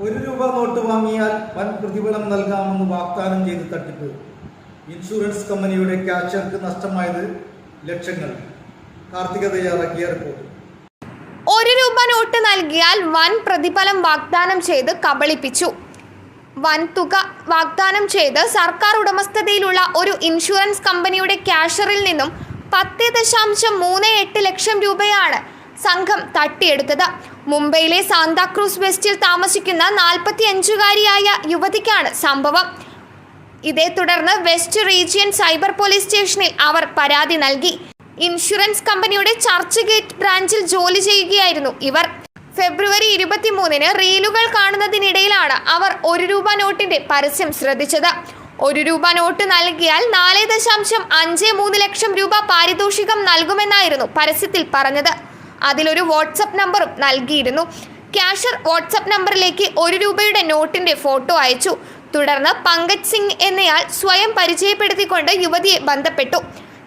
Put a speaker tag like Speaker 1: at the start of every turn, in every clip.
Speaker 1: 1 രൂപ നോട്ട് വാങ്ങിയാൽ വൻ പ്രതിഫലം നൽകാമെന്ന് വാഗ്ദാനം ചെയ്ത് തട്ടിപ്പ്. ഇൻഷുറൻസ് കമ്പനിയുടെ ക്യാഷ്യർക്ക് നഷ്ടമായത് ലക്ഷങ്ങൾ. കാർത്തിക തയ്യാറാക്കിയ റിപ്പോർട്ട്.
Speaker 2: 1 രൂപ നോട്ട് നൽകിയാൽ വൻ പ്രതിഫലം വാഗ്ദാനം ചെയ്ത് കബളിപ്പിച്ചു. വൻ തുക വാഗ്ദാനം ചെയ്ത് സർക്കാർ ഉടമസ്ഥതയിലുള്ള ഒരു ഇൻഷുറൻസ് കമ്പനിയുടെ ക്യാഷ്യറിൽ നിന്നും 10.38 ലക്ഷം രൂപയാണ് സംഘം തട്ടിയെടുത്തത്. മുംബൈയിലെ സാന്താക്രൂസ് വെസ്റ്റിൽ താമസിക്കുന്ന 45-കാരിയായ യുവതിക്കാണ് സംഭവം. ഇതേ തുടർന്ന് വെസ്റ്റ് റീജിയൻ സൈബർ പോലീസ് സ്റ്റേഷനിൽ അവർ പരാതി നൽകി. ഇൻഷുറൻസ് കമ്പനിയുടെ ചർച്ച് ഗേറ്റ് ബ്രാഞ്ചിൽ ജോലി ചെയ്യുകയായിരുന്നു ഇവർ. ഫെബ്രുവരി 23-ന് റീലുകൾ കാണുന്നതിനിടയിലാണ് അവർ 1 രൂപ നോട്ടിന്റെ പരസ്യം ശ്രദ്ധിച്ചത്. 1 രൂപ നോട്ട് നൽകിയാൽ 4.53 ലക്ഷം രൂപ പാരിതോഷികം നൽകുമെന്നായിരുന്നു പരസ്യത്തിൽ പറഞ്ഞത്. അതിലൊരു വാട്സപ്പ് നമ്പറും നൽകിയിരുന്നു. ക്യാഷ്യർ വാട്സപ്പ് നമ്പറിലേക്ക് 1 രൂപയുടെ നോട്ടിന്റെ ഫോട്ടോ അയച്ചു. തുടർന്ന് പങ്കജ് സിംഗ് എന്നയാൾ സ്വയം പരിചയപ്പെടുത്തിക്കൊണ്ട് യുവതിയെ ബന്ധപ്പെട്ടു.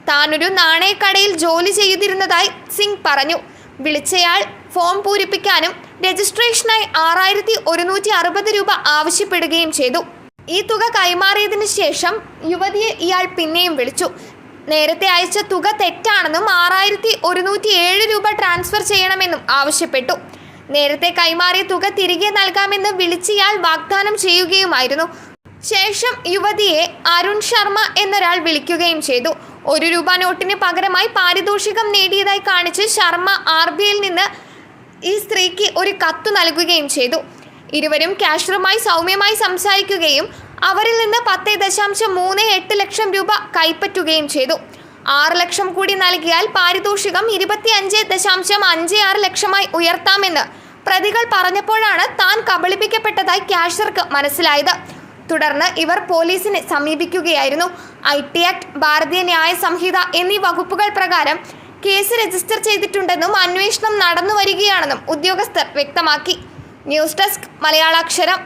Speaker 2: താനൊരു നാണയക്കടയിൽ ജോലി ചെയ്തിരുന്നതായി സിംഗ് പറഞ്ഞു. വിളിച്ചയാൾ ഫോം പൂരിപ്പിക്കാനും രജിസ്ട്രേഷനായി 6160 രൂപ ആവശ്യപ്പെടുകയും ചെയ്തു. ഈ തുക കൈമാറിയതിനു ശേഷം യുവതിയെ ഇയാൾ പിന്നെയും വിളിച്ചു. നേരത്തെ അയച്ച തുക തെറ്റാണെന്നും 6107 രൂപ ട്രാൻസ്ഫർ ചെയ്യണമെന്നും ആവശ്യപ്പെട്ടു. നേരത്തെ കൈമാറിയ തുക തിരികെ നൽകാമെന്ന് വിളിച്ചയാൾ വാഗ്ദാനം ചെയ്യുകയുമായിരുന്നു. ശേഷം യുവതിയെ അരുൺ ശർമ്മ എന്നൊരാൾ വിളിക്കുകയും ചെയ്തു. 1 രൂപ നോട്ടിന് പകരമായി പാരിതോഷികം നേടിയതായി കാണിച്ച് ശർമ്മ RBIയിൽ നിന്ന് ഈ സ്ത്രീക്ക് ഒരു കത്ത് നൽകുകയും ചെയ്തു. ഇരുവരും ക്യാഷ്യറുമായി സൗമ്യമായി സംസാരിക്കുകയും അവരിൽ നിന്ന് 10.38 ലക്ഷം രൂപ കൈപ്പറ്റുകയും ചെയ്തു. 6 ലക്ഷം കൂടി നൽകിയാൽ പാരിതോഷികം 25.56 ലക്ഷമായി ഉയർത്താമെന്ന് പ്രതികൾ പറഞ്ഞപ്പോഴാണ് താൻ കബളിപ്പിക്കപ്പെട്ടതായി ക്യാഷ്യർക്ക് മനസ്സിലായത്. തുടർന്ന് ഇവർ പോലീസിനെ സമീപിക്കുകയായിരുന്നു. IT ആക്ട്, ഭാരതീയ ന്യായ സംഹിത എന്നീ വകുപ്പുകൾ പ്രകാരം കേസ് രജിസ്റ്റർ ചെയ്തിട്ടുണ്ടെന്നും അന്വേഷണം നടന്നുവരികയാണെന്നും ഉദ്യോഗസ്ഥർ വ്യക്തമാക്കി. News desk മലയാളാക്ഷരം.